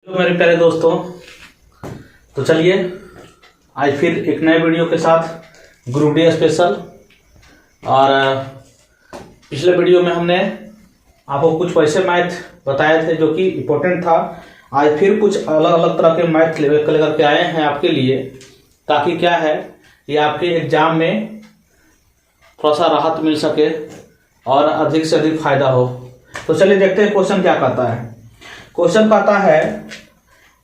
तो मेरे प्यारे दोस्तों, तो चलिए आज फिर एक नए वीडियो के साथ ग्रुप डी स्पेशल। और पिछले वीडियो में हमने आपको कुछ वैसे मैथ बताए थे जो कि इम्पोर्टेंट था। आज फिर कुछ अलग अलग तरह के मैथ लेकर के आए हैं आपके लिए, ताकि क्या है ये आपके एग्जाम में थोड़ा सा राहत मिल सके और अधिक से अधिक फायदा हो। तो चलिए देखते हैं क्वेश्चन क्या कहता है। क्वेश्चन कहता है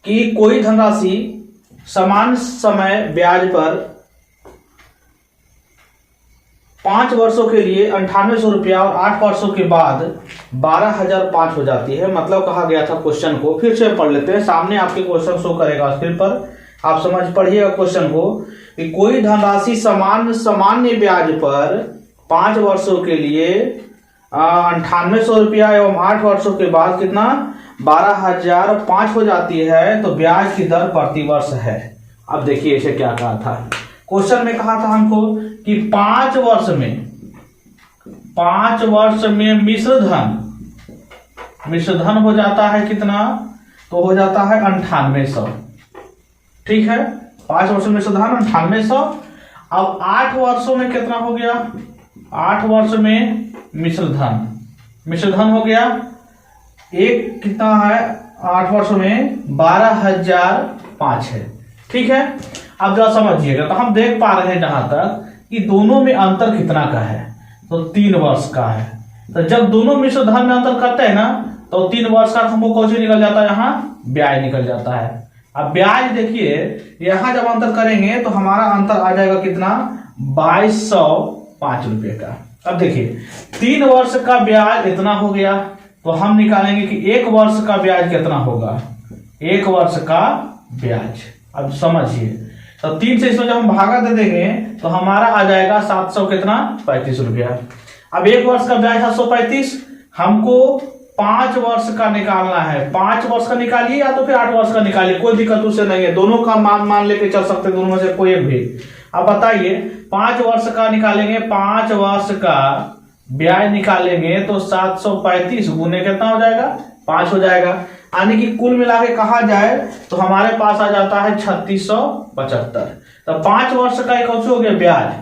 कि कोई धनराशि समान समय ब्याज पर 5 वर्षों के लिए 9800 रुपया और 8 वर्षों के बाद 12,005 हो जाती है। मतलब कहा गया था, क्वेश्चन को फिर से पढ़ लेते हैं। सामने आपके क्वेश्चन शो करेगा स्क्रीन पर, आप समझ पढ़िएगा क्वेश्चन को कि कोई धनराशि सामान्य ब्याज पर 5 वर्षों के लिए 9800 रुपया एवं 8 वर्षों के बाद कितना 12,005 हो जाती है, तो ब्याज की दर प्रति वर्ष है। अब देखिए इसे क्या कहा था। क्वेश्चन में कहा था हमको कि 5 वर्ष में मिश्र धन हो जाता है कितना, तो हो जाता है 9800। ठीक है, 5 वर्ष में मिश्र धन 9800। अब 8 वर्षों में कितना हो गया, 8 वर्ष में मिश्र धन हो गया एक कितना है, 8 वर्षों में 12,005 है। ठीक है, अब जरा समझिएगा। तो हम देख पा रहे हैं जहां तक कि दोनों में अंतर कितना का है, तो 3 वर्ष का है। तो जब दोनों मिश्र धन में अंतर करते हैं ना, तो 3 वर्ष का हमको कौन सी निकल जाता है, यहाँ ब्याज निकल जाता है। अब ब्याज देखिए, यहां जब अंतर करेंगे तो हमारा अंतर आ जाएगा कितना, 2205 रुपये का। अब देखिए 3 वर्ष का ब्याज इतना हो गया, तो हम निकालेंगे कि 1 वर्ष का ब्याज कितना होगा, 1 वर्ष का ब्याज। अब समझिए, तो 3 से इसमें जब हम भागा दे देंगे तो हमारा आ जाएगा 735 रुपया। अब 1 वर्ष का ब्याज 735, हमको 5 वर्ष का निकालना है। 5 वर्ष का निकालिए या तो फिर 8 वर्ष का निकालिए, कोई दिक्कत उससे नहीं है, दोनों का मान लेके चल सकते हैं, दोनों में से कोई एक भी। अब बताइए 5 वर्ष का निकालेंगे, 5 वर्ष का ब्याज निकालेंगे तो 735 गुने कितना हो जाएगा, 5 हो जाएगा। यानी कि कुल मिला के कहा जाए तो हमारे पास आ जाता है 3675। तो 5 वर्ष का एक हो गया ब्याज,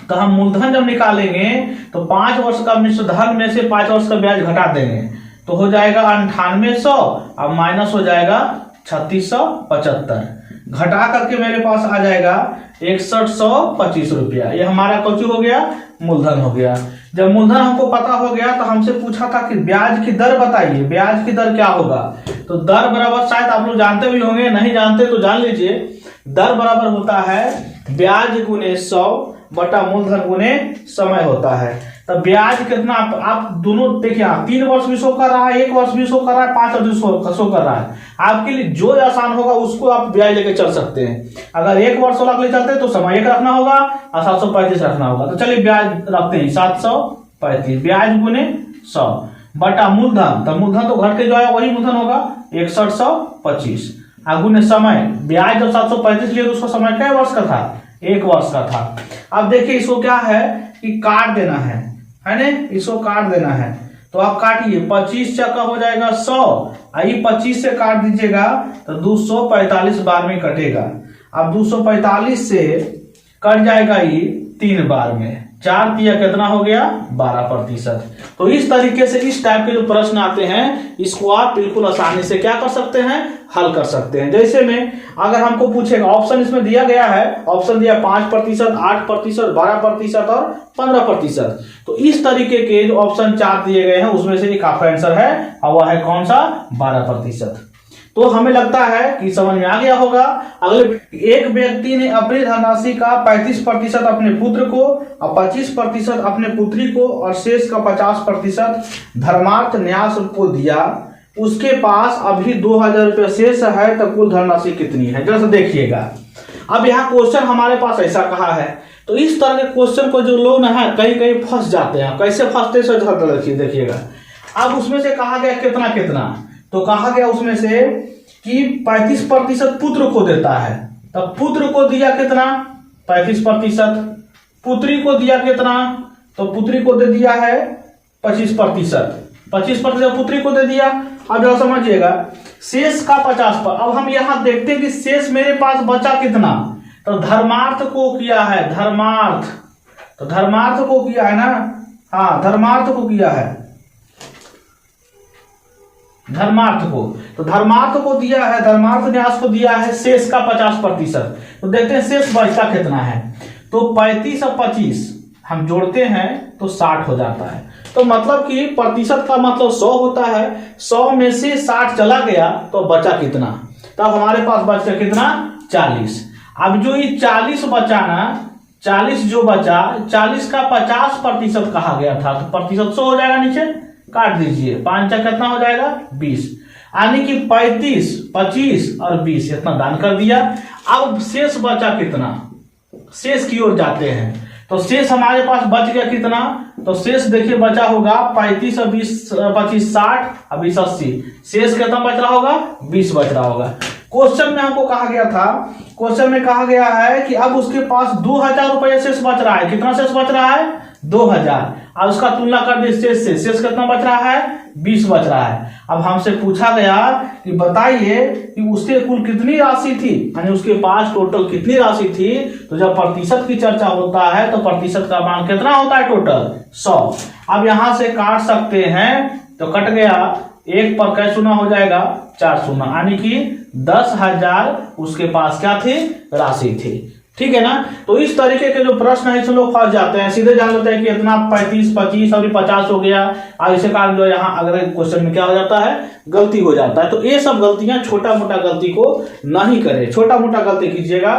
तो हम मूलधन जब निकालेंगे तो 5 वर्ष का मिश्र धन में से 5 वर्ष का ब्याज घटा देंगे, तो हो जाएगा 9800, अब माइनस हो जाएगा 3675। घटा करके मेरे पास आ जाएगा 6125 रुपया। ये हमारा कौन हो गया, मूलधन हो गया। जब मूलधन हमको पता हो गया तो हमसे पूछा था कि ब्याज की दर बताइए, ब्याज की दर क्या होगा। तो दर बराबर, शायद आप लोग जानते भी होंगे, नहीं जानते तो जान लीजिए। दर बराबर होता है ब्याज गुने 100 बटा मूलधन गुने समय होता है। तो ब्याज कितना, आप दोनों देखिए, 3 वर्ष भी शो कर रहा है, 1 वर्ष भी शो कर रहा है, 5 वर्ष शो कर रहा है। आपके लिए जो आसान होगा उसको आप ब्याज लेके चल सकते हैं। अगर 1 वर्ष वाला ले चलते हैं तो समय 1 रखना होगा और 735 रखना होगा। तो चलिए ब्याज रखते हैं 735, ब्याज गुने 100 बटा मूलधन। तो मूलधन तो घट के जो है वही मूलधन होगा 6125, गुने समय। ब्याज जब 735 लिए तो उसका समय क्या वर्ष का था, 1 वर्ष का था। अब देखिए इसको क्या है कि काट देना है ना, इसको काट देना है। तो आप काटिए, 25 चक्का हो जाएगा 100, आई 25 से काट दीजिएगा तो 245 बार में कटेगा। अब 245 से कट जाएगा ये 3 बार में, 4 तिया कितना हो गया, 12%। तो इस तरीके से इस टाइप के जो प्रश्न आते हैं, इसको आप बिल्कुल आसानी से क्या कर सकते हैं, हल कर सकते हैं। जैसे में अगर हमको पूछेगा, ऑप्शन इसमें दिया गया है, ऑप्शन दिया 5%, 8%, 12% और 15%। तो इस तरीके के जो ऑप्शन 4 दिए गए हैं उसमें से एक आपका आंसर है, और वह है कौन सा, 12%। तो हमें लगता है कि समझ में आ गया होगा। अगले, एक व्यक्ति ने अपनी धनराशि का 35% अपने पुत्र को और 25% अपने पुत्री को और शेष का 50% धर्मार्थ न्यास को दिया। उसके पास अभी 2000 रुपये शेष है, तो कुल धनराशि कितनी है, जरा देखिएगा। अब यहाँ क्वेश्चन हमारे पास ऐसा कहा है, तो इस तरह के क्वेश्चन को जो लोग ना कहीं कहीं फंस जाते हैं। कैसे फंसते हैं देखिएगा। अब उसमें से कहा गया कितना कितना, तो कहा गया उसमें से कि 35% पुत्र को देता है। तब पुत्र को दिया कितना, 35%, पुत्री को दिया कितना, तो पुत्री को दे दिया है 25%, 25% पुत्री को दे दिया। अब जरा समझिएगा शेष का 50 पर। अब हम यहाँ देखते हैं कि शेष मेरे पास बचा कितना, तो धर्मार्थ को किया है, धर्मार्थ, तो धर्मार्थ को किया है ना, हाँ धर्मार्थ को किया है, धर्मार्थ को, तो धर्मार्थ को दिया है, धर्मार्थ न्यास को दिया है शेष का 50%। तो देखते हैं शेष बचता कितना है, तो 35 और 25 हम जोड़ते हैं तो 60 हो जाता है। तो मतलब कि प्रतिशत का मतलब 100 होता है, 100 में से 60 चला गया तो बचा कितना, तब हमारे पास बचा कितना 40। अब जो ये 40 बचा ना, 40 जो बचा, 40 का 50% कहा गया था, तो प्रतिशत 100 हो जाएगा, नीचे काट दीजिए, 5 का कितना हो जाएगा 20, यानी कि 35, 25 और 20 इतना दान कर दिया। अब शेष बचा कितना, शेष की ओर जाते हैं, तो शेष हमारे पास बच गया कितना, तो शेष देखिए बचा होगा 35 और 20, 25 60 और 20 80, शेष कितना बच रहा होगा 20 बच रहा होगा। क्वेश्चन में हमको कहा गया था, क्वेश्चन में कहा गया है कि अब उसके पास 2000 रुपये शेष बच रहा है, कितना शेष बच रहा है 2000, अब उसका तुलना कर दे शेष से, शेष कितना बच रहा है 20 बच रहा है। अब हमसे पूछा गया कि बताइए कि उसके कुल कितनी राशि थी, यानी उसके पास टोटल कितनी राशि थी। तो जब प्रतिशत की चर्चा होता है तो प्रतिशत का मान कितना होता है टोटल 100। अब यहां से काट सकते हैं, तो कट गया, एक पर कै शून्य हो जाएगा 4 शून्य, यानी कि 10,000 उसके पास क्या थी राशि थी, ठीक है ना। तो इस तरीके के जो प्रश्न है इसमें लोग फंस जाते हैं, सीधे जान लेते हैं कि इतना 35, 25 और 50 हो गया, और इसे कारण जो यहाँ अगले क्वेश्चन में क्या हो जाता है गलती हो जाता है। तो ये सब गलतियां, छोटा मोटा गलती को नहीं करें, छोटा मोटा गलती कीजिएगा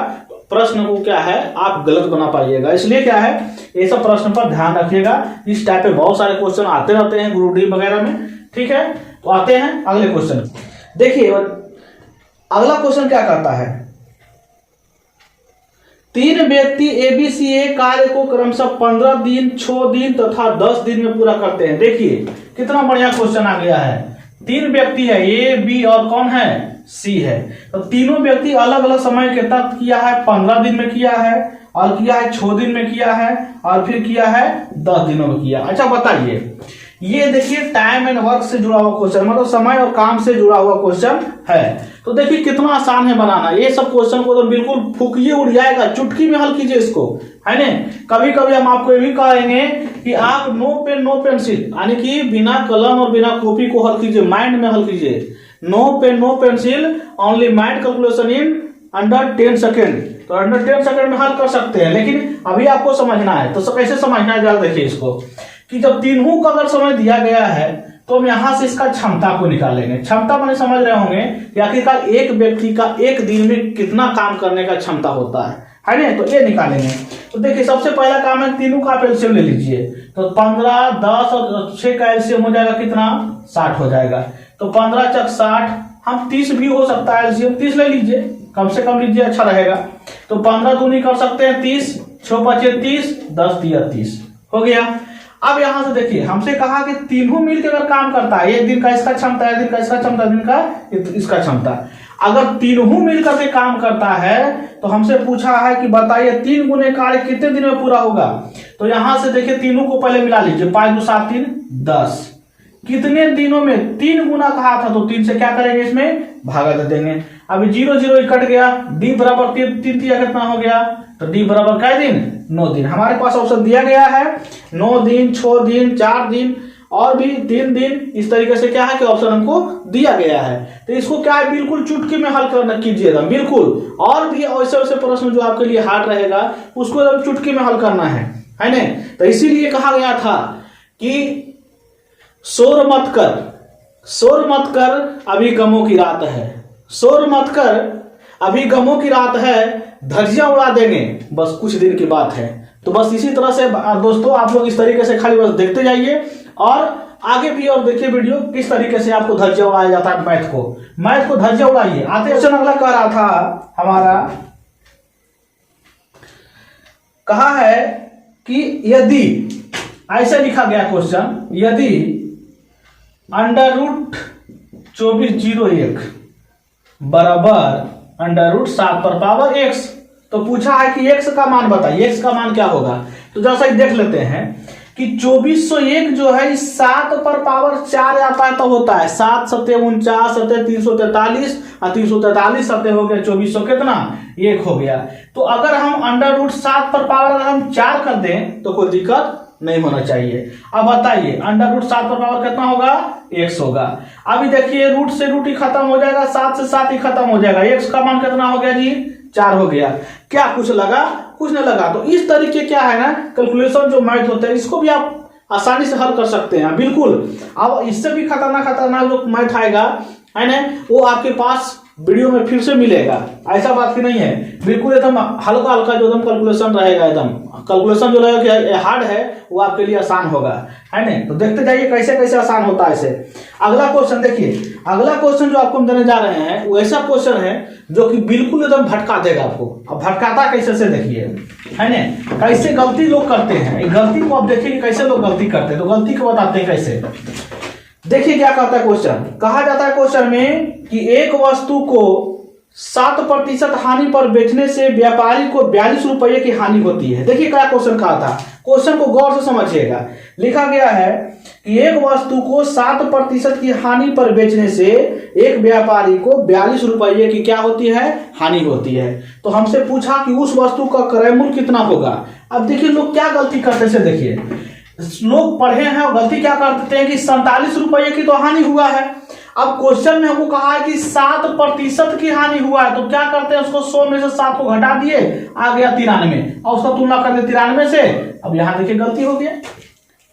प्रश्न को क्या है आप गलत बना पाइएगा। इसलिए क्या है ये सब प्रश्न पर ध्यान रखिएगा, इस टाइप के बहुत सारे क्वेश्चन आते रहते हैं ग्रुप डी वगैरह में, ठीक है। तो आते हैं अगले क्वेश्चन। देखिए अगला क्वेश्चन क्या कहता है, 3 व्यक्ति एबीसीए कार्य को क्रमशः 15 दिन, 6 दिन तथा 10 दिन में पूरा करते हैं। देखिए कितना बढ़िया क्वेश्चन आ गया है, 3 व्यक्ति है ए बी और कौन है सी है, तो तीनों व्यक्ति अलग अलग समय के तक किया है, 15 दिन में किया है और किया है 6 दिन में किया है और फिर किया है 10 दिनों में किया। अच्छा बताइए, ये देखिए टाइम एंड वर्क से जुड़ा हुआ क्वेश्चन, मतलब समय और काम से जुड़ा हुआ क्वेश्चन है। तो देखिए कितना आसान है बनाना, ये सब क्वेश्चन को तो बिल्कुल फूकिए उड़ जाएगा, चुटकी में हल कीजिए इसको, है ना। कभी कभी हम आपको ये भी कहेंगे कि आप नो पेन नो पेंसिल, यानी कि बिना कलम और बिना कॉपी को हल कीजिए, माइंड में हल कीजिए, no pen no pencil only mind calculation in under 10 second. तो अंडर 10 सेकेंड में हल कर सकते हैं, लेकिन अभी आपको समझना है। तो कैसे समझना है जरा देखिए इसको, कि जब तीनों का अगर समय दिया गया है तो हम यहां से इसका क्षमता को निकालेंगे। क्षमता मैंने समझ रहे होंगे कि आखिरकार एक व्यक्ति का एक दिन में कितना काम करने का क्षमता होता है ना, तो ये निकालेंगे। तो देखिए सबसे पहला काम है तीनों का आप एलसीएम ले लीजिए, तो 15, 10 और 6 का एलसीएम हो जाएगा कितना 60 हो जाएगा। तो 15 चक 60, हम 30 भी हो सकता है, एलसीएम 30 ले लीजिए, कम से कम लीजिए, अच्छा रहेगा। तो 15 दूनी कर सकते हैं 30, 6 बचे 30, 10 दिया 30 हो गया। अब यहां से देखिए हमसे कहा कि तीनों मिलकर अगर काम करता है, एक दिन का इसका क्षमता है, दिन का इसका क्षमता, दिन का इसका क्षमता, अगर तीनों मिलकर के काम करता है तो हमसे पूछा है कि बताइए 3 गुने कार्य कितने दिन में पूरा होगा। तो यहां से देखिए तीनों को पहले मिला लीजिए, 5 2 7 3 10, कितने दिनों में 3 गुना कहा था, तो 3 से क्या करेंगे इसमें भागा दे देंगे। अभी 0 0 कट गया, डी बराबर 3 3 कितना हो गया, तो डी बराबर क्या दिन 9 दिन। हमारे पास ऑप्शन दिया गया है 9 दिन, 6 दिन, 4 दिन और भी 3 दिन, इस तरीके से क्या है कि ऑप्शन हमको दिया गया है। तो इसको क्या है बिल्कुल चुटकी में हल करना कीजिएगा बिल्कुल, और भी ऐसे ऐसे प्रश्न जो आपके लिए हार्ड रहेगा उसको चुटकी में हल करना है ना। तो इसीलिए कहा गया था कि शोर मत कर, शोर मत कर अभी गमों की रात है, शोर मत कर अभी गमों की रात है, धज्जियां उड़ा देंगे बस कुछ दिन की बात है। तो बस इसी तरह से दोस्तों आप लोग इस तरीके से खाली बस देखते जाइए और आगे भी और देखिए वीडियो किस तरीके से आपको धज्जियां उड़ाया जाता है। मैथ को धज्जियां उड़ाइए। आते क्वेश्चन अगला कह रहा था हमारा, कहा है कि यदि ऐसे लिखा गया क्वेश्चन, यदि √2401 बराबर √7 पर पावर x, तो पूछा है कि x का मान बताइए, x का मान क्या होगा। तो जैसा कि देख लेते हैं कि 2401 जो है इस 7 पर पावर 4 आता है तो होता है 7 सत्ते 49 सत्ते 343 और 343 सत्ते हो गया 2400 कितना 1 हो गया। तो अगर हम √7 पर पावर अगर हम 4 कर दें तो कोई दिक्कत नहीं होना चाहिए। अब बताइए √7 पर पावर कितना होगा 100 होगा। अभी देखिए रूट से रूट ही खत्म हो जाएगा, 7 से 7 ही खत्म हो जाएगा, x का मान कितना हो गया जी 4 हो गया। क्या कुछ लगा? कुछ नहीं लगा। तो इस तरीके क्या है ना कैलकुलेशन जो मैथ होता है इसको भी आप आसानी से हल कर सकते हैं बिल्कुल। अब इससे भी खतरनाक जो मैथ आएगा है ना वो आपके पास वीडियो में फिर से मिलेगा, ऐसा बात की नहीं है, बिल्कुल एकदम हल्का हल्का जो एकदम कैलकुलेशन रहेगा, एकदम कैलकुलेशन जो रहेगा कि हार्ड है वो आपके लिए आसान होगा है ना। तो देखते जाइए कैसे कैसे आसान होता है इसे। अगला क्वेश्चन देखिए, अगला क्वेश्चन जो आपको हम देने जा रहे हैं वो ऐसा क्वेश्चन है जो कि बिल्कुल एकदम भटका देगा आपको। अब भटकाता कैसे से देखिए है ना, कैसे गलती लोग करते हैं, गलती को आप देखिए कैसे लोग गलती करते हैं। तो गलती को बताते हैं कैसे, देखिए क्या कहता है क्वेश्चन। कहा जाता है क्वेश्चन में कि एक वस्तु को 7% हानि पर बेचने से व्यापारी को 42 रुपये की हानि होती है। देखिए क्या क्वेश्चन कहा था, क्वेश्चन को गौर से समझिएगा। लिखा गया है कि एक वस्तु को 7% की हानि पर बेचने से एक व्यापारी को 42 रुपये की क्या होती है हानि होती है। तो हमसे पूछा कि उस वस्तु का क्रय मूल्य कितना होगा। अब देखिए लोग क्या गलती करते हैं, देखिए लोग पढ़े हैं और गलती क्या करते हैं कि 47 रुपये की तो हानि हुआ है। अब क्वेश्चन में हमको कहा है कि 7% की हानि हुआ है, तो क्या करते हैं उसको 100 में से 7 को घटा दिए, आ गया 93 और उसका तुलना कर दिया 93 से। अब यहाँ देखिए गलती हो गया,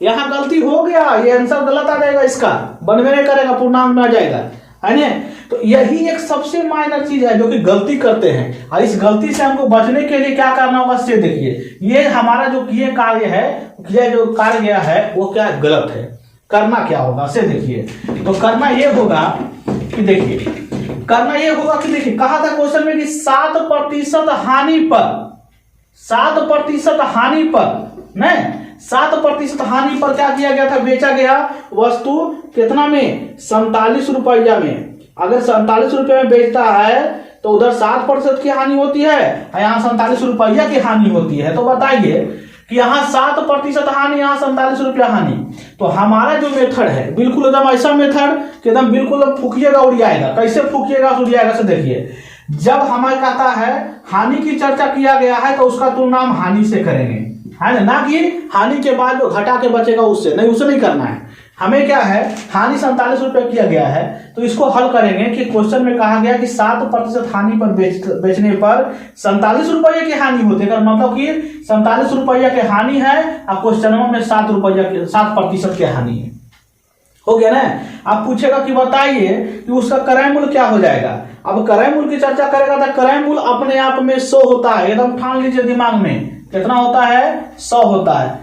यहाँ गलती हो गया, ये आंसर गलत आ जाएगा, इसका बनवे नहीं करेगा, पूर्णांक में आ जाएगा है ना। तो यही एक सबसे माइनर चीज है जो कि गलती करते हैं, और इस गलती से हमको बचने के लिए क्या करना होगा से देखिए। ये हमारा जो किए कार्य है, किया जो कार्य गया है वो क्या गलत है, करना क्या होगा से देखिए। तो करना ये होगा कि देखिए, करना ये होगा कि देखिए कहा था क्वेश्चन में कि 7% हानि पर, 7% हानि पर नहीं 7% हानि पर क्या किया गया था, बेचा गया वस्तु कितना में 47 रुपया में। अगर 47 रुपये में बेचता है तो उधर 7% की हानि होती है और यहाँ 47 रुपया की हानि होती है। तो बताइए कि यहाँ 7% हानि, यहाँ 47 रुपया हानि। तो हमारा जो मेथड है बिल्कुल एकदम ऐसा मेथड कि एकदम बिल्कुल फूकिएगा उड़ियाएगा। कैसे फूकिएगा उड़ियाएगा से देखिए, जब हमें कहता है हानि की चर्चा किया गया है तो उसका तुलना हम हानि से करेंगे है ना कि हानि के बाद जो घटा के बचेगा उससे नहीं, उसे नहीं करना है। हमें क्या है हानि 47 रुपये किया गया है तो इसको हल करेंगे कि क्वेश्चन में कहा गया कि 7% हानि पर बेचने पर 47 रुपये की हानि होती है, मतलब कि 47 रुपया की हानि है और क्वेश्चन में 7% की हानि है। हो गया ना। आप पूछेगा कि बताइए कि उसका क्रय मूल्य क्या हो जाएगा। अब क्रय मूल्य की चर्चा करेगा तो क्रय मूल्य अपने आप में 100 होता है, एकदम ठान लीजिए दिमाग में, कितना होता है 100 होता है।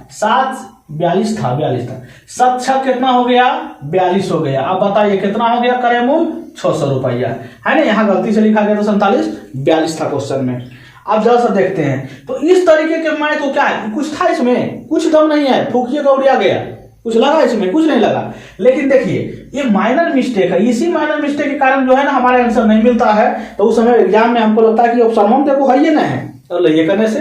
42 था 7 6 कितना हो गया 42 हो गया। अब बताइए कितना हो गया क्रय मूल्य 600 रुपया है ना। यहाँ गलती से लिखा गया था 47, 42 था क्वेश्चन में। अब जरा सा देखते हैं तो इस तरीके के मैथ को क्या है, कुछ था इसमें, कुछ दम नहीं है, फूकिए का उड़िया गया, कुछ लगा इसमें, कुछ नहीं लगा। लेकिन देखिए ये माइनर मिस्टेक है, इसी माइनर मिस्टेक के कारण जो है ना हमारे आंसर नहीं मिलता है। तो उस समय एग्जाम में हमको लगता है कि ऑप्शन देखो है ये ना है और ये करने से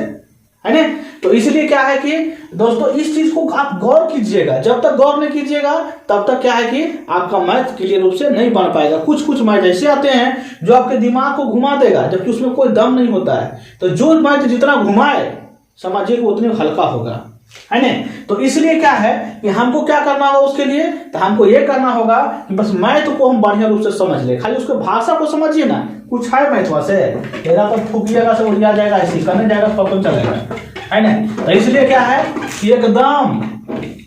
है ना। तो इसलिए क्या है कि दोस्तों इस चीज को आप गौर कीजिएगा, जब तक गौर नहीं कीजिएगा तब तक क्या है कि आपका मैथ क्लियर रूप से नहीं बन पाएगा। कुछ कुछ मैथ ऐसे आते हैं जो आपके दिमाग को घुमा देगा जबकि उसमें कोई दम नहीं होता है। तो जो मैथ जितना घुमाए समझिए कि उतने हल्का होगा है ना। तो इसलिए क्या है कि हमको क्या करना होगा उसके लिए, तो हमको ये करना होगा कि बस मैथ को हम बढ़िया रूप से समझ ले, खाली उसके भाषा को समझिए ना। कुछ है मैथ से तेरा तो फूकिएगा से उड़ जाएगा, ऐसे करने जाएगा पकड़ चलेगा है ना। तो इसलिए क्या है कि एकदम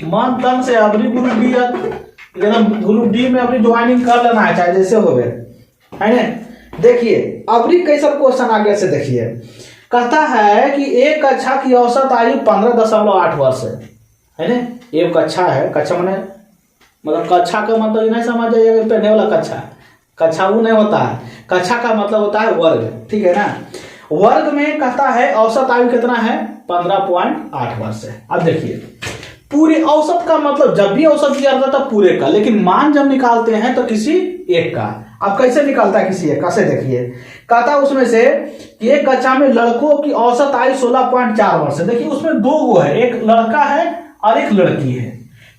मन तन से अबरी ग्रुप डी, एकदम ग्रुप डी में अपनी ज्वाइनिंग कर लेना है चाहे जैसे हो गए है ना। देखिए अबरी कैसा क्वेश्चन आगे से देखिए, कहता है कि एक कक्षा की औसत आयु 15.8 वर्ष है ना। एक कक्षा है, कक्षा मैंने मतलब कक्षा का मतलब ये नहीं समझ जाइएगा पहने वाला कक्षा, कक्षा वो नहीं होता है, कक्षा का मतलब होता है वर्ग, ठीक है ना। वर्ग में कहता है औसत आयु कितना है 15.8 वर्ष है। अब देखिए पूरे औसत का मतलब जब भी औसत दिया जाता है पूरे का, लेकिन मान जब निकालते हैं तो किसी एक का। अब कैसे निकालता है किसी एक का से देखिए, कहता है उसमें से कि एक कक्षा में लड़कों की औसत आयु 16.4 वर्ष है। देखिए उसमें 2 गो है, एक लड़का है और एक लड़की है।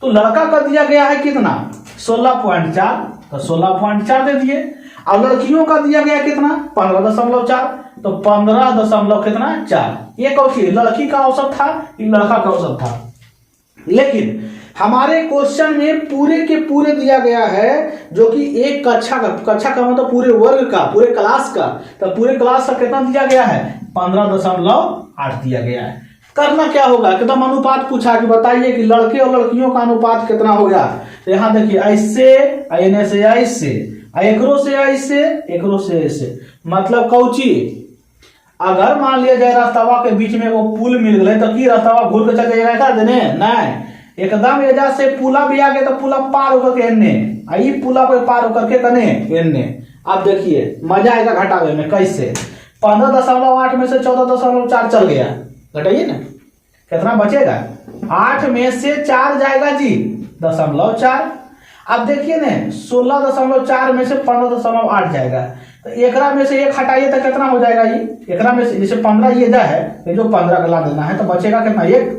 तो लड़का का दिया गया है कितना 16.4, तो 16.4 दे दिए। और लड़कियों का दिया गया कितना 15.4, तो 15 कितना 4। ये कौन सी लड़की का औसत था, ये लड़का का औसत था। लेकिन हमारे क्वेश्चन में पूरे के पूरे दिया गया है जो कि एक कक्षा का मतलब पूरे वर्ग का, पूरे क्लास का, तो पूरे क्लास का कितना दिया गया है 15.8 दिया गया है। करना क्या होगा, एकदम अनुपात पूछा कि बताइए कि लड़के और लड़कियों का अनुपात कितना हो गया। तो यहाँ देखिए ऐसे एने से ऐसे, एकरो से ऐसे, एकरो से ऐसे, मतलब कौची अगर मान लिया जाए रास्तावा के बीच में वो पुल मिल गए तो की रास्तावा घूर के चल जाएगा देने नहीं, एकदम एजा से पुला भी आ गया तो पुला पार होकर के एने आई पुला पे पार होकर के कने एने। अब देखिए मजा आएगा घटावे में कैसे 15.8 में से 14.4 चल गया, घटाइए ना कितना बचेगा 8 में से 4 जाएगा जी 0.4। अब देखिए ना 16.4 में से 15.8 जाएगा, तो एकरा में से एक हटाइए तो कितना हो जाएगा ये, एकरा में से जैसे 15 ये जा है तो जो 15 गला देना है तो बचेगा कितना, एक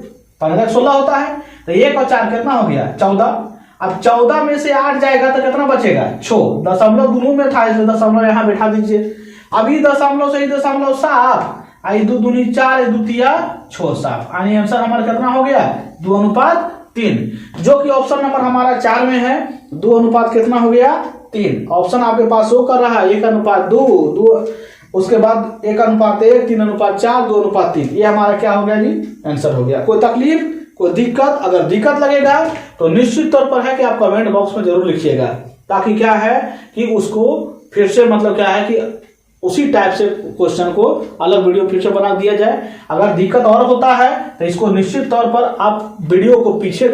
15 16 होता है, तो 1 और 4 कितना हो गया 14। अब 14 में से 8 जाएगा तो कितना बचेगा 6, दशमलव दोनों में था इसलिए दशमलव यहाँ बैठा दीजिए। अभी दशमलव से दशमलव साफ, आई 2 दूनी 4, 2 तिया 6 साफ, यानी आंसर हमारा कितना हो गया 2:3, जो कि ऑप्शन नंबर हमारा 4 में है। 2 कितना हो गया 3। ऑप्शन आपके पास शो कर रहा है 1:2, उसके बाद 1:1, 3:4, 2:3, ये हमारा क्या हो गया जी आंसर हो गया। कोई तकलीफ कोई दिक्कत, अगर दिक्कत लगेगा तो निश्चित तौर पर है कि आप कमेंट बॉक्स में जरूर लिखिएगा, ताकि क्या है कि उसको फिर से मतलब क्या है कि उसी टाइप से क्वेश्चन को अलग वीडियो फिर से बना दिया जाए। अगर दिक्कत और होता है तो इसको निश्चित तौर पर आप वीडियो को पीछे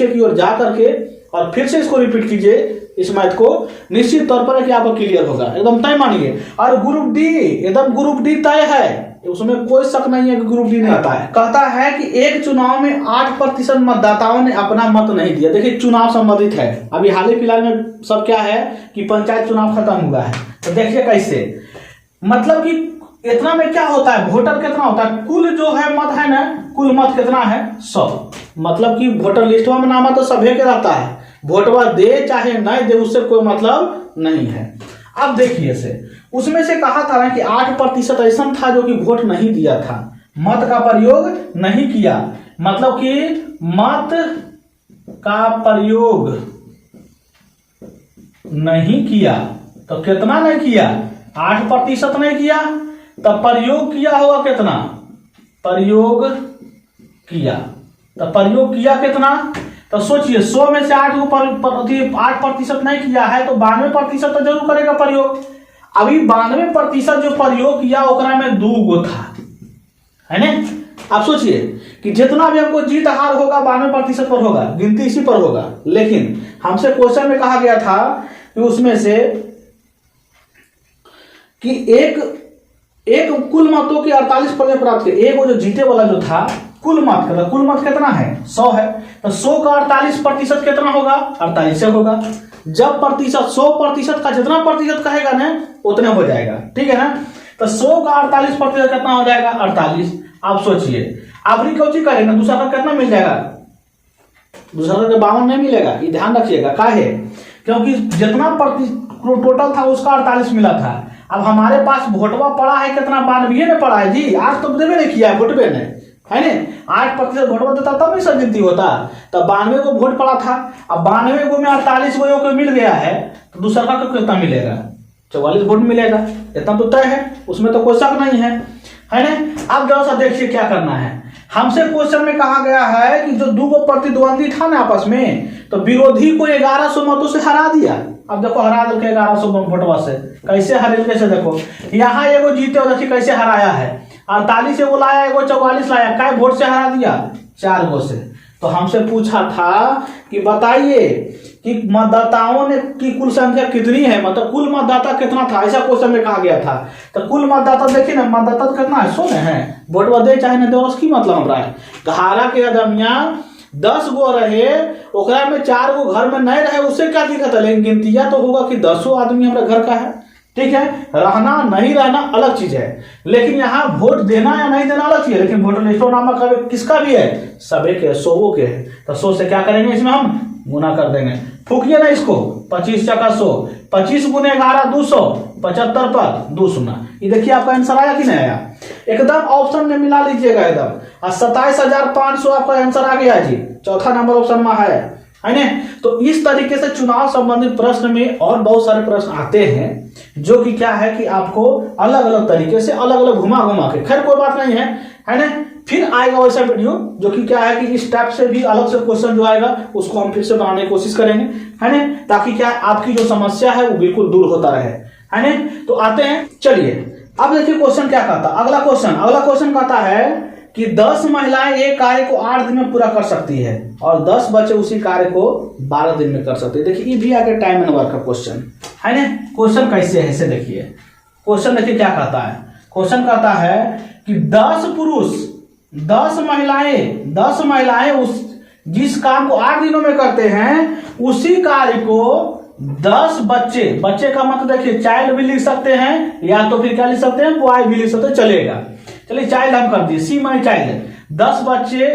की ओर जा करके और फिर से इसको रिपीट कीजिए, इस मैथ को निश्चित तौर पर है कि आपको क्लियर होगा, एकदम तय मानिए। और ग्रुप डी, एकदम ग्रुप डी तय है, उसमें कोई शक नहीं है कि ग्रुप डी नहीं आता है। कहता है कि एक चुनाव में 8% मतदाताओं ने अपना मत नहीं दिया। देखिए चुनाव संबंधित है, अभी हाल ही फिलहाल में सब क्या है कि पंचायत चुनाव खत्म हुआ है, तो देखिए कैसे मतलब कि इतना में क्या होता है वोटर कितना होता है, कुल जो है मत है ना, कुल मत कितना है 100, मतलब कि वोटर लिस्ट में नाम तो सभी के रहता है, वोटवा दे चाहे नहीं दे उससे कोई मतलब नहीं है। अब देखिए से उसमें से कहा था ना कि 8% ऐसा था जो कि वोट नहीं दिया था, मत का प्रयोग नहीं किया, मतलब कि मत का प्रयोग नहीं किया। तो कितना नहीं किया 8% नहीं किया, तब प्रयोग किया होगा कितना, प्रयोग किया, तो प्रयोग किया कितना, तो सोचिए 100 में से 8% नहीं किया है तो 92% तो जरूर करेगा प्रयोग। अभी 92% जो प्रयोग किया ओकरा में 2 गो था, है ना। आप सोचिए कि जितना भी हमको जीत हार होगा 92% पर होगा, गिनती इसी पर होगा। लेकिन हमसे क्वेश्चन में कहा गया था कि उसमें से कि एक कुल मतों के 48% प्राप्त किए, एक वो जो जीते वाला जो था कुल मत कितना है 100 है, तो 100 का 48% कितना होगा 48 से होगा। जब 100% का जितना प्रतिशत कहेगा ना उतने हो जाएगा, ठीक है ना। तो 100 का 48% कितना हो जाएगा 48। आप सोचिए आपने कौची करेगा, दूसरा का कितना मिल जाएगा, दूसरा का 52 नहीं मिलेगा, ये ध्यान रखिएगा। काहे, क्योंकि जितना टोटल था उसका 48 मिला था। अब हमारे पास वोटवा पड़ा है कितना 92 में पड़ा है जी, आज तो देवे नहीं किया है वोटवे ने, है ना। 8% वोटवा देता तब नहीं सब गिनती होता, तब 92 को वोट पड़ा था। अब 92 को में 48 को मिल गया है तो दूसरा का कितना मिलेगा 44 वोट मिलेगा, इतना तो तय है, उसमें तो कोई शक नहीं है ना। अब जरा सा देखिए क्या करना है। हमसे क्वेश्चन में कहा गया है कि जो 2 प्रतिद्वंदी था ना आपस में, तो विरोधी को 1100 मतों से हरा दिया। अब देखो हरा दो 1100 वोटवा से, कैसे हरे, कैसे देखो यहाँ एगो जीते और देखिए कैसे हराया है, 48 एगो लाया, एगो 44 लाया, कै वोट से हरा दिया 4 गो से। तो हमसे पूछा था कि बताइए कि मतदाताओं ने की कुल संख्या कितनी है, मतलब कुल मतदाता कितना था, ऐसा क्वेश्चन में कहा गया था। तो कुल मतदाता देखिए ना, मतदाता कितना है 100 है, वोटवा दे चाहे ना दे उसकी मतलब हमरा है। घारा के आदमिया 10 गो रहे, ओकरा में 4 गो घर में नहीं रहे, उससे क्या दिक्कत है, लेकिन गिनतिया तो होगा कि 10 आदमी हमारे घर का है, ठीक है, रहना नहीं रहना अलग चीज है, लेकिन यहाँ वोट देना या नहीं देना अलग चीज है। लेकिन वोटर लिस्ट नामा किसका भी है, सभी के, 100 के है। तो 100 से क्या करेंगे, इसमें हम गुना कर देंगे। फूकिए ना इसको, 25 चका 100, 25 गुने 11 200, 75 पर 2 शून्य। ये देखिए आपका आंसर आया कि नहीं आया, एकदम ऑप्शन में मिला लीजिएगा एकदम। 27,500 आपका आंसर आ गया जी, चौथा नंबर ऑप्शन में है ना। तो इस तरीके से चुनाव संबंधित प्रश्न में और बहुत सारे प्रश्न आते हैं जो कि क्या है कि आपको अलग अलग तरीके से अलग अलग घुमा घुमा के, खैर कोई बात नहीं है ना। फिर आएगा वैसा वीडियो जो कि क्या है कि इस टाइप से भी अलग से क्वेश्चन जो आएगा उसको हम फिर से बनाने की कोशिश करेंगे, है ना, ताकि क्या आपकी जो समस्या है वो बिल्कुल दूर होता रहे, है ना। तो आते हैं, चलिए अब देखिए क्वेश्चन क्या कहता है। अगला क्वेश्चन कहता है कि 10 महिलाएं एक कार्य को 8 दिन में पूरा कर सकती है और 10 बच्चे उसी कार्य को 12 दिन में कर सकते हैं। देखिए ये भी आगे टाइम एंड वर्क का क्वेश्चन है ना। क्वेश्चन कैसे है इसे देखिए, क्वेश्चन देखिए क्या कहता है। क्वेश्चन कहता है कि 10 पुरुष 10 महिलाएं उस जिस काम को 8 दिनों में करते हैं उसी कार्य को 10 बच्चे का मतलब देखिए चाइल्ड भी लिख सकते हैं या तो फिर क्या लिख सकते हैं, बॉय भी लिख सकते हैं, चलेगा। चलिए चाइल्ड हम कर दिए, सी माई चाइल्ड। 10 बच्चे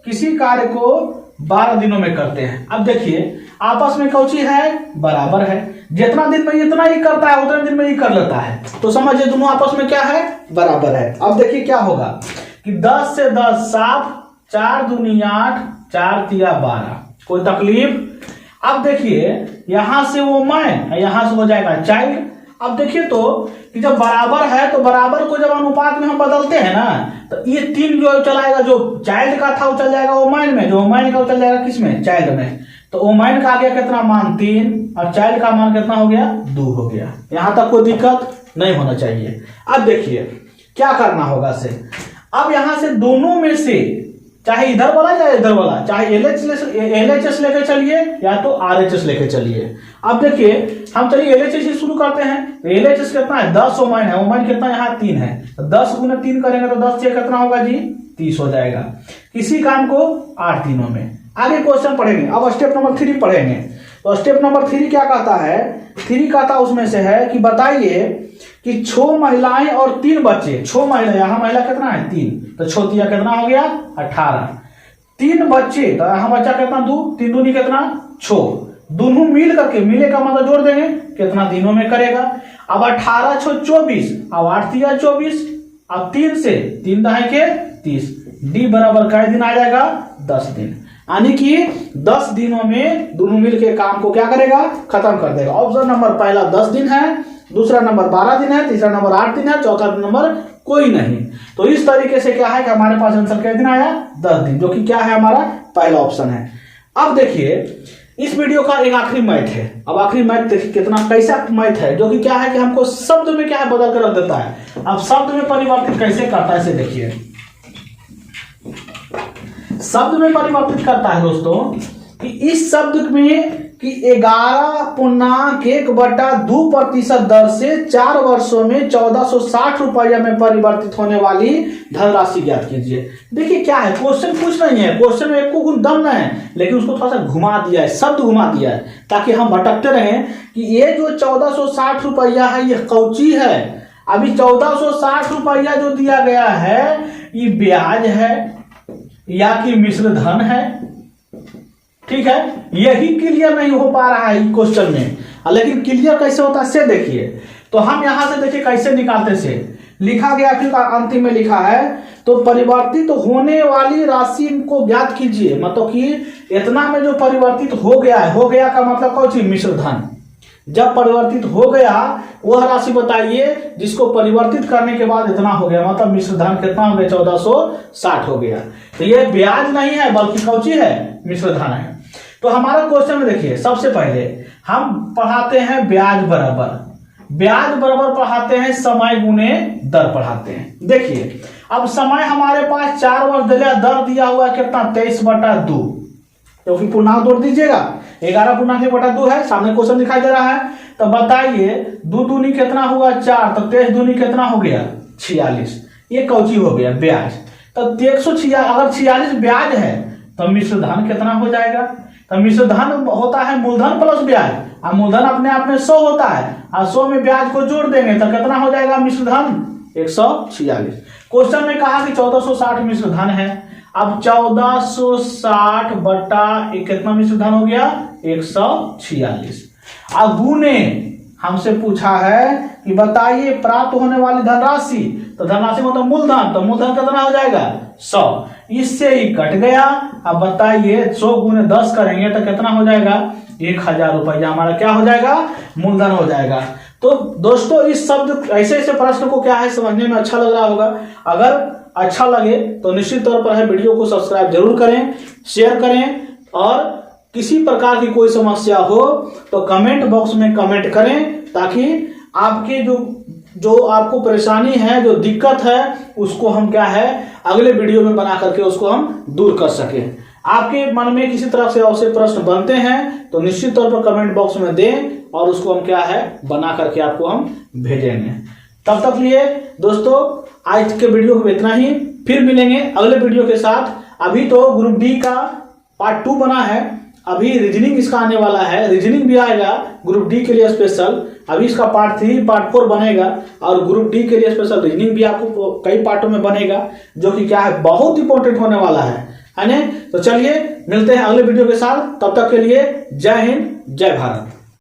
किसी कार्य को 12 दिनों में करते हैं। अब देखिए आपस में कौची है, बराबर है, जितना दिन में इतना ही करता है उतने दिन में ही कर लेता है, तो समझिए दोनों आपस में क्या है, बराबर है। अब देखिए क्या होगा कि 10 से 10 7, 4 दूनी 8, 4 तिया 12, कोई तकलीफ। अब देखिए यहां से वो मैं, यहां से हो जाएगा चाइल्ड। अब देखिए तो कि जब बराबर है तो बराबर को जब अनुपात में हम बदलते हैं ना, तो ये 3 जो चलाएगा, जो चाइल्ड का था वो चल जाएगा ओमाइन में, जो ओमाइन का वो चल जाएगा किसमें, चाइल्ड में। तो ओमाइन का आ गया कितना मान 3 और चाइल्ड का मान कितना हो गया 2 हो गया। यहां तक कोई दिक्कत नहीं होना चाहिए। अब देखिए क्या करना होगा से, अब यहां से दोनों में से चाहे इधर वाला या इधर वाला, चाहे LHS लेके चलिए या तो RHS लेके चलिए। अब देखिए हम चलिए LHS से शुरू करते हैं। तो LHS कितना है, 10 ओमाइन है, ओमाइन कितना यहाँ 3 है, तो 10 गुने 3 करेंगे तो 10 से कितना होगा जी 30 हो जाएगा। किसी काम को 8 दिनों में। आगे क्वेश्चन पढ़ेंगे, अब स्टेप नंबर 3 पढ़ेंगे। तो स्टेप नंबर 3 क्या कहता है, 3 कहता उसमें से है कि बताइए कि 6 महिलाएं और 3 बच्चे, 6 महिला, यहाँ महिला कितना है 3, तो 6 तिया कितना हो गया 18, 3 बच्चे, तो यहाँ बच्चा कितना 2, 3 दूनी कितना 6, दोनों मिल करके, मिले का मतलब जोड़ देंगे कितना दिनों में करेगा। अब 18 6 24, अब 8 तिया 24, अब 3 से 3 दहाई के 30, डी बराबर कै दिन आ जाएगा 10 दिन, यानी कि 10 दिनों में दोनों मिलके काम को क्या करेगा, खत्म कर देगा। ऑप्शन नंबर पहला 10 दिन है, दूसरा नंबर 12 दिन है, तीसरा नंबर 8 दिन है, चौथा नंबर कोई नहीं। तो इस तरीके से क्या है कि हमारे पास आंसर कितने दिन आया 10 दिन, जो कि क्या है हमारा पहला ऑप्शन है। अब देखिए इस वीडियो का एक आखिरी मैथ है। अब आखिरी मैथ देखिए कितना कैसा मैथ है, जो कि क्या है कि हमको शब्द में क्या है बदल कर रख देता है। अब शब्द में परिवर्तित कैसे करता है इसे देखिए, शब्द में परिवर्तित करता है दोस्तों कि इस शब्द में कि 11.1/2% दर से 4 वर्षों में 1460 रुपया में परिवर्तित होने वाली धनराशि ज्ञात कीजिए। देखिए क्या है, क्वेश्चन कुछ नहीं है, क्वेश्चन में एको गुण दम नहीं है, लेकिन उसको थोड़ा सा घुमा दिया है, शब्द घुमा दिया है, ताकि हम भटकते रहें कि ये जो 1460 रुपया है ये कौची है। अभी 1460 रुपया जो दिया गया है ये ब्याज है या कि मिश्र धन है, ठीक है, यही क्लियर नहीं हो पा रहा है क्वेश्चन में। लेकिन क्लियर कैसे होता है से देखिए, तो हम यहां से देखिए कैसे निकालते से लिखा गया, फिर अंतिम में लिखा है तो परिवर्तित होने वाली राशि को ज्ञात कीजिए, मतलब कि इतना में जो परिवर्तित हो गया है, हो गया का मतलब कौन सी, मिश्र धन। जब परिवर्तित हो गया वह राशि बताइए जिसको परिवर्तित करने के बाद इतना हो गया, मतलब मिश्र धन कितना हो गया 1460 हो गया। तो ये ब्याज नहीं है बल्कि कौची है, मिश्र धन है। तो हमारा क्वेश्चन में देखिए सबसे पहले हम पढ़ाते हैं ब्याज बराबर पढ़ाते हैं समय गुने दर पढ़ाते हैं। देखिए अब समय हमारे पास 4 वर्ष दिया, दर दिया हुआ है कितना 23/2, तो फिर पूर्णांक जोड़ दीजिएगा, 11/2 है, सामने क्वेश्चन दिखाई दे रहा है। तो बताइए 2 दूनी कितना हुआ 4, तो 23 दूनी कितना हो गया 46, ये कौची हो गया ब्याज। तो 146, अगर 46 ब्याज है तो मिश्र धन कितना हो जाएगा, तो मिश्र धन होता है मूलधन प्लस ब्याज, अब मूलधन अपने आप में 100 होता है और 100 में ब्याज को जोड़ देंगे तो कितना हो जाएगा मिश्र धन 146। क्वेश्चन में कहा कि 1460 मिश्र धन है। अब 1460 बटा कितना मिश्र धन हो गया 146। अब गुने हमसे पूछा है कि बताइए प्राप्त होने वाली धनराशि, तो धनराशि मतलब मूलधन, तो मूलधन कितना हो जाएगा 100, इससे ही कट गया। अब बताइए 100 गुने 10 करेंगे तो कितना हो जाएगा 1000 रुपया हमारा क्या हो जाएगा मूलधन हो जाएगा। तो दोस्तों इस शब्द ऐसे ऐसे प्रश्न को क्या है समझने में अच्छा लग रहा होगा। अगर अच्छा लगे तो निश्चित तौर पर है वीडियो को सब्सक्राइब जरूर करें, शेयर करें, और किसी प्रकार की कोई समस्या हो तो कमेंट बॉक्स में कमेंट करें, ताकि आपके जो आपको परेशानी है, जो दिक्कत है, उसको हम क्या है अगले वीडियो में बना करके उसको हम दूर कर सकें। आपके मन में किसी तरह से ऐसे प्रश्न बनते हैं तो निश्चित तौर पर कमेंट बॉक्स में दें और उसको हम क्या है बना करके आपको हम भेजेंगे। तब तक लिए दोस्तों आज के वीडियो को इतना ही, फिर मिलेंगे अगले वीडियो के साथ। अभी तो ग्रुप डी का पार्ट 2 बना है, अभी रीजनिंग इसका आने वाला है, रीजनिंग भी आएगा ग्रुप डी के लिए स्पेशल। अभी इसका पार्ट 3 पार्ट 4 बनेगा और ग्रुप डी के लिए स्पेशल रीजनिंग भी आपको कई पार्टों में बनेगा, जो कि क्या है बहुत इंपॉर्टेंट होने वाला है ना। तो चलिए मिलते हैं अगले वीडियो के साथ, तब तक के लिए जय हिंद जय भारत।